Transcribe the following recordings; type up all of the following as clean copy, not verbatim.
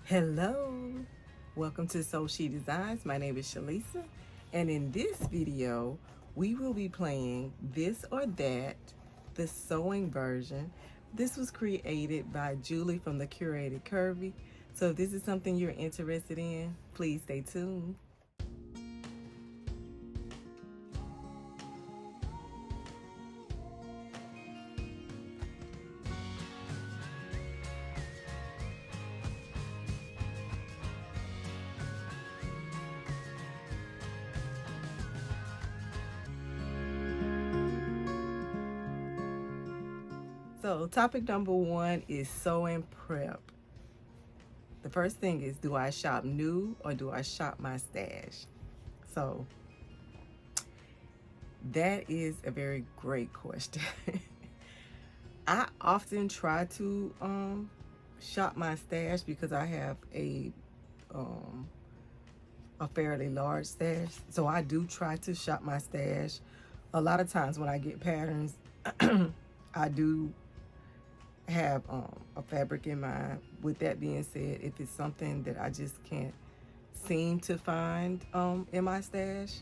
Hello, welcome to Soul She Designs. My name is Shalisa, and in this video, we will be playing This or That, the sewing version. This was created by Julie from the Curated Curvy. So if this is something you're interested in, please stay tuned. So topic number one is sewing prep. The first thing is, do I shop new or do I shop my stash? So that is a very great question. I often try to shop my stash because I have um, a fairly large stash. So I do try to shop my stash. A lot of times when I get patterns, I do have a fabric in mind. With that being said, if it's something that I just can't seem to find in my stash,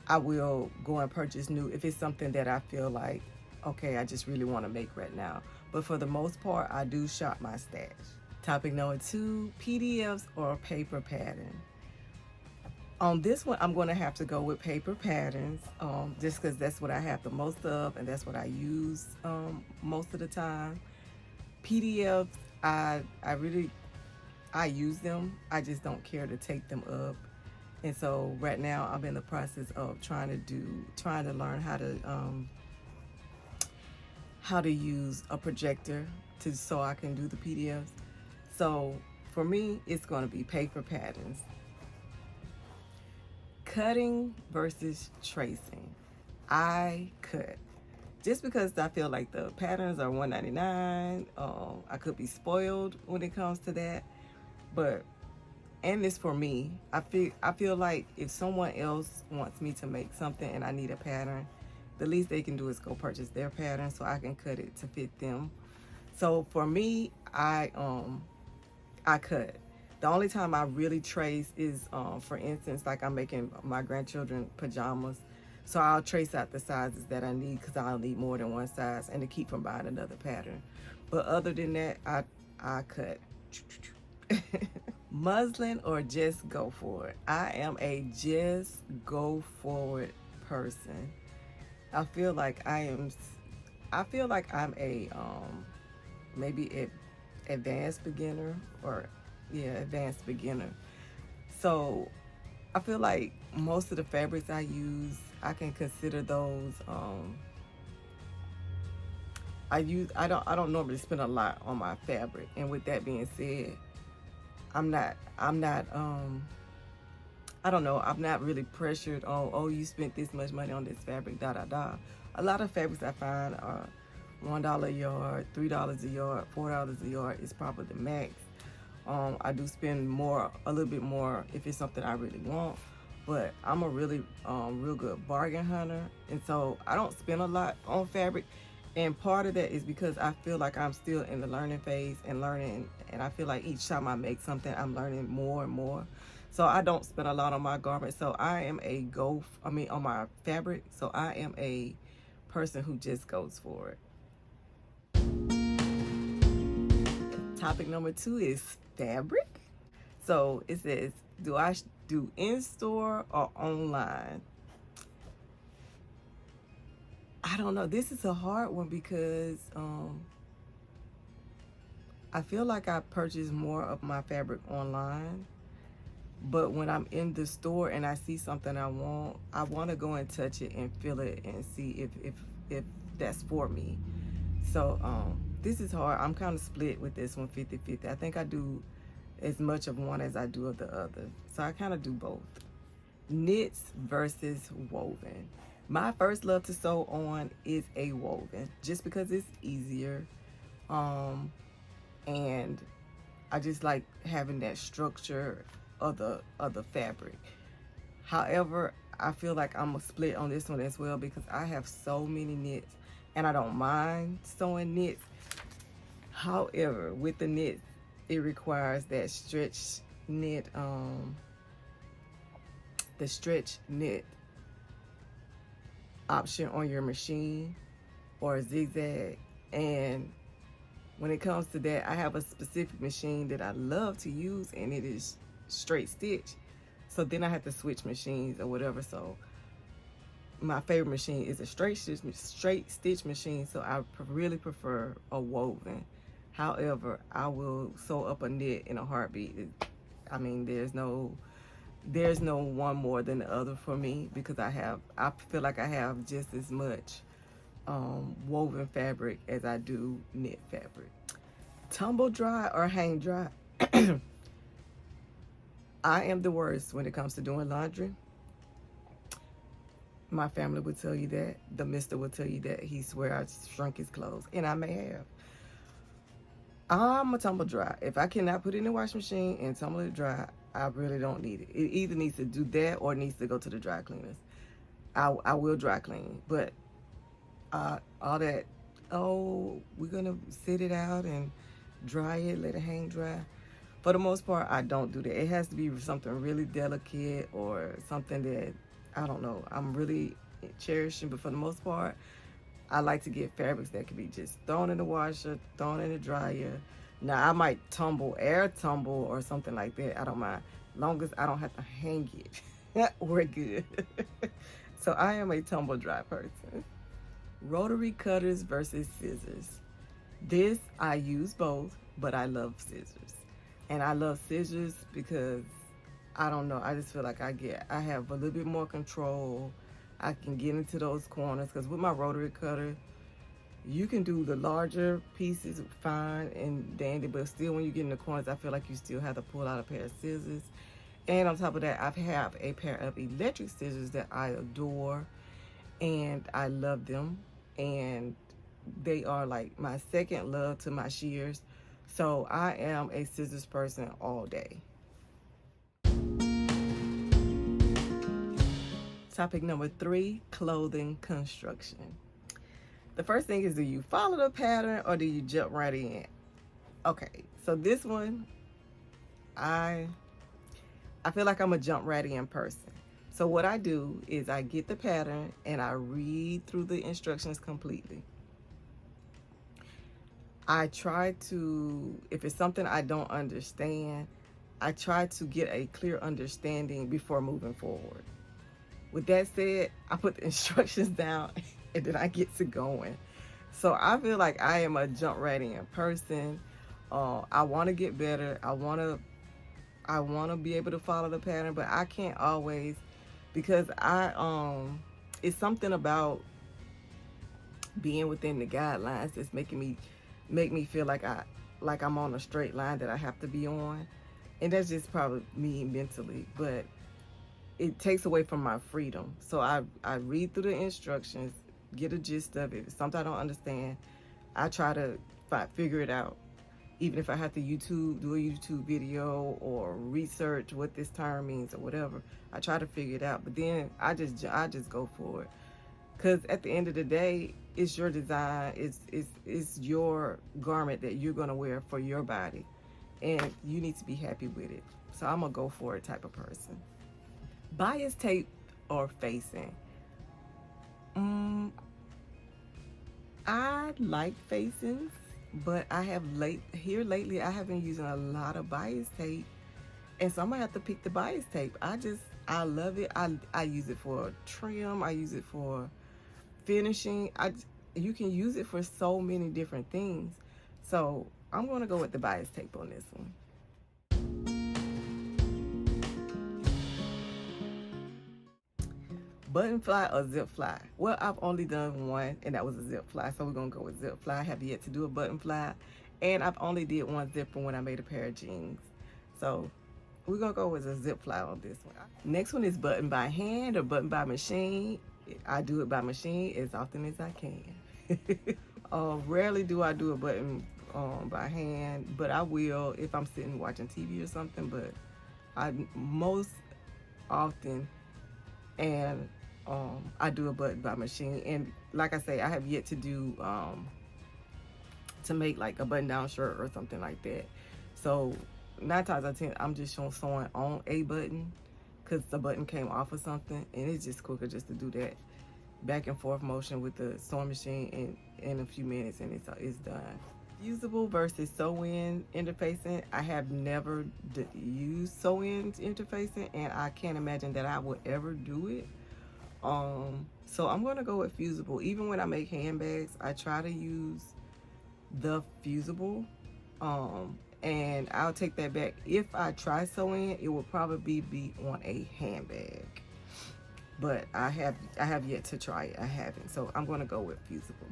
I will go and purchase new if it's something that I feel like, okay, I just really want to make right now. But for the most part, I do shop my stash. Topic number two, PDFs or paper pattern. On this one, I'm going to have to go with paper patterns, just because that's what I have the most of, and that's what I use most of the time. PDFs, I use them. I just don't care to take them up. And so right now I'm in the process of trying to learn how to use a projector so I can do the PDFs. So for me, it's going to be paper patterns. Cutting versus tracing. I cut. Just because I feel like the patterns are $1.99, I could be spoiled when it comes to that. But and it's for me. I feel like if someone else wants me to make something and I need a pattern, the least they can do is go purchase their pattern so I can cut it to fit them. So for me, I cut. The only time I really trace is for instance, like I'm making my grandchildren pajamas. So I'll trace out the sizes that I need because I'll need more than one size and to keep from buying another pattern. But other than that, I cut. Muslin or just go for it? I am a just go for it person. I feel like I'm a maybe advanced beginner or advanced beginner. So I feel like most of the fabrics I use, I can consider those I don't normally spend a lot on my fabric. And with that being said, I'm not I don't know, I'm not really pressured on, oh, you spent this much money on this fabric, da da da. A lot of fabrics I find are $1 a yard, $3 a yard, $4 a yard is probably the max. I do spend a little bit more if it's something I really want, but I'm a really real good bargain hunter, and so I don't spend a lot on fabric. And part of that is because I feel like I'm still in the learning phase and I feel like each time I make something, I'm learning more and more. So I don't spend a lot on my garments. So I am on my fabric. So I am a person who just goes for it. Topic number two is fabric. So it says, do I do in-store or online? I don't know. This is a hard one because I feel like I purchase more of my fabric online. But when I'm in the store and I see something I want to go and touch it and feel it and see if that's for me. So this is hard. I'm kind of split with this one, 50-50. I think I do as much of one as I do of the other. So I kind of do both. Knits versus woven. My first love to sew on is a woven, just because it's easier. And I just like having that structure of the fabric. However, I feel like I'm a split on this one as well because I have so many knits and I don't mind sewing knits. However, with the knits, it requires that stretch knit, the stretch knit option on your machine, or a zigzag. And when it comes to that, I have a specific machine that I love to use, and it is straight stitch. So then I have to switch machines or whatever. So my favorite machine is a straight stitch machine. So I really prefer a woven. However, I will sew up a knit in a heartbeat. I mean, there's no one more than the other for me, because I feel like I have just as much woven fabric as I do knit fabric. Tumble dry or hang dry? I am the worst when it comes to doing laundry. My family would tell you that. The mister would tell you that. He swear I shrunk his clothes, and I may have. I'm a tumble dry. If I cannot put it in the washing machine and tumble it dry, I really don't need it. It either needs to do that or it needs to go to the dry cleaners. I will dry clean, but all that, oh, we're gonna sit it out and dry it, let it hang dry. For the most part, I don't do that. It has to be something really delicate or something that, I don't know, I'm really cherishing. But for the most part, I like to get fabrics that can be just thrown in the washer, thrown in the dryer. Now, I might air tumble or something like that. I don't mind. Long as I don't have to hang it, we're good. So I am a tumble dry person. Rotary cutters versus scissors. This, I use both, but I love scissors. And I love scissors because, I don't know, I just feel like I have a little bit more control. I can get into those corners, because with my rotary cutter, you can do the larger pieces fine and dandy, but still when you get in the corners, I feel like you still have to pull out a pair of scissors. And on top of that, I have a pair of electric scissors that I adore, and I love them. And they are like my second love to my shears. So I am a scissors person all day. Topic number 3, clothing construction. The first thing is, do you follow the pattern or do you jump right in? Okay, so this one, I feel like I'm a jump right in person. So what I do is I get the pattern and I read through the instructions completely. I try to, if it's something I don't understand, I try to get a clear understanding before moving forward. With that said, I put the instructions down and then I get to going. So I feel like I am a jump right in person. I want to get better. I want to be able to follow the pattern, but I can't always, because it's something about being within the guidelines that's make me feel like I'm on a straight line that I have to be on. And that's just probably me mentally, but it takes away from my freedom. So I read through the instructions, get a gist of it. If something I don't understand, I try to figure it out. Even if I have to do a YouTube video or research what this term means or whatever, I try to figure it out. But then I just go for it. Because at the end of the day, it's your design, it's your garment that you're gonna wear for your body, and you need to be happy with it. So I'm a go for it type of person. Bias tape or facing? I like facings, but lately I have been using a lot of bias tape, and so I'm gonna have to pick the bias tape. I love it. I use it for trim. I use it for finishing. You can use it for so many different things. So I'm gonna go with the bias tape on this one. Button fly or zip fly? Well, I've only done one, and that was a zip fly, so we're gonna go with zip fly. I have yet to do a button fly, and I've only did one zipper when I made a pair of jeans. So we're gonna go with a zip fly on this one. Next one is button by hand or button by machine. I do it by machine as often as I can. Rarely do I do a button by hand, but I will if I'm sitting watching TV or something. But I most often, and I do a button by machine. And like I say, I have yet to do to make like a button down shirt or something like that. So 9 times out of 10, I'm just sewing on a button because the button came off of something, and it's just quicker just to do that back and forth motion with the sewing machine in a few minutes, and it's done. Fusible versus sew-in interfacing. I have never used sew-in interfacing, and I can't imagine that I would ever do it. So I'm gonna go with fusible. Even when I make handbags, I try to use the fusible. And I'll take that back. If I try sewing, it will probably be on a handbag. But I have yet to try it. I haven't. So I'm gonna go with fusible.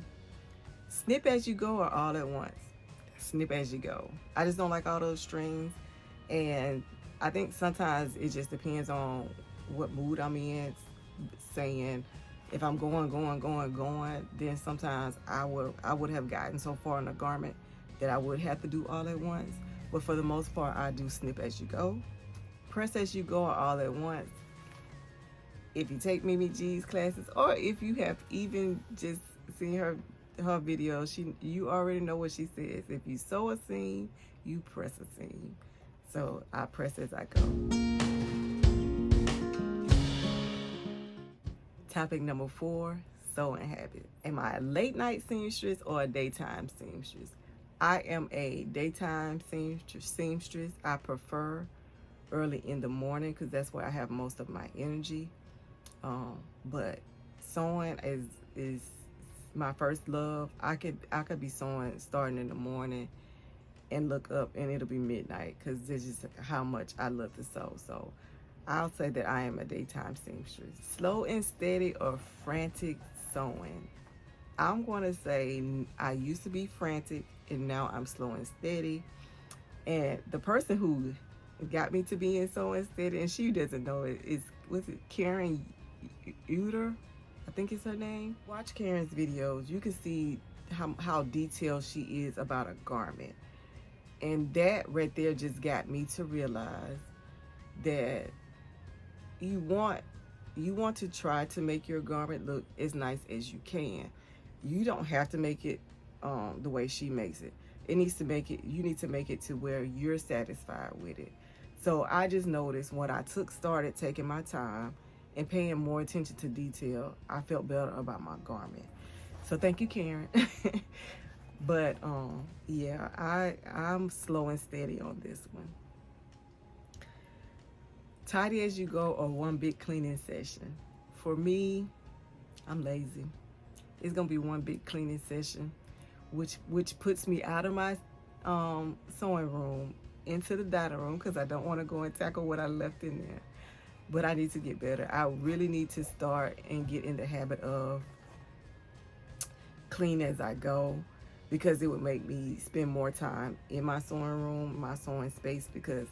Snip as you go or all at once? Snip as you go. I just don't like all those strings, and I think sometimes it just depends on what mood I'm in. Saying if I'm going, then sometimes I would have gotten so far in a garment that I would have to do all at once. But for the most part, I do snip as you go. Press as you go or all at once. If you take Mimi G's classes, or if you have even just seen her video, you already know what she says. If you sew a seam, you press a seam. So I press as I go. Topic number 4, sewing habit. Am I a late night seamstress or a daytime seamstress? I am a daytime seamstress. I prefer early in the morning because that's where I have most of my energy. But sewing is my first love. I could be sewing starting in the morning and look up and it'll be midnight because this is how much I love to sew. So I'll say that I am a daytime seamstress. Slow and steady or frantic sewing? I'm going to say I used to be frantic and now I'm slow and steady. And the person who got me to being slow and steady, and she doesn't know it, was it Karen Uter? I think it's her name. Watch Karen's videos. You can see how detailed she is about a garment. And that right there just got me to realize that you want to try to make your garment look as nice as you can. You don't have to make it the way she makes it. You need to make it to where you're satisfied with it. So I just noticed when I started taking my time and paying more attention to detail, I felt better about my garment. So thank you, Karen. But yeah, I'm slow and steady on this one. Tidy as you go or one big cleaning session? For me, I'm lazy. It's gonna be one big cleaning session, which puts me out of my sewing room into the dining room because I don't want to go and tackle what I left in there. But I need to get better. I really need to start and get in the habit of clean as I go, because it would make me spend more time in my sewing room, my sewing space, because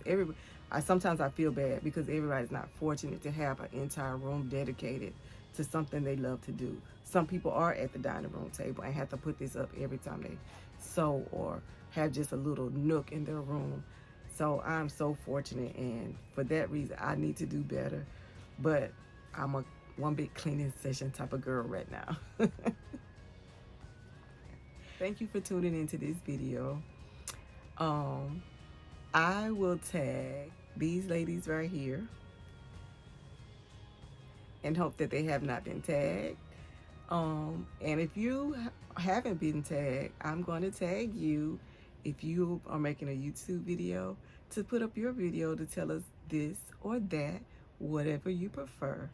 sometimes I feel bad because everybody's not fortunate to have an entire room dedicated to something they love to do. Some people are at the dining room table and have to put this up every time they sew or have just a little nook in their room. So I'm so fortunate, and for that reason, I need to do better. But I'm a one big cleaning session type of girl right now. Thank you for tuning into this video. I will tag these ladies right here and hope that they have not been tagged. And if you haven't been tagged, I'm going to tag you if you are making a YouTube video to put up your video to tell us this or that, whatever you prefer.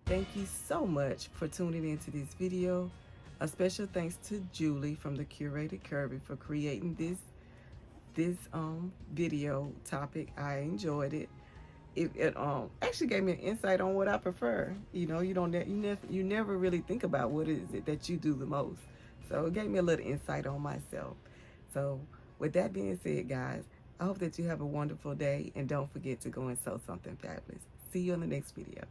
Thank you so much for tuning into this video. A special thanks to Julie from the Curated Curvy for creating this video topic. I enjoyed it. It actually gave me an insight on what I prefer. You know, you never really think about what is it that you do the most. So it gave me a little insight on myself. So with that being said, guys, I hope that you have a wonderful day, and don't forget to go and sew something fabulous. See you in the next video.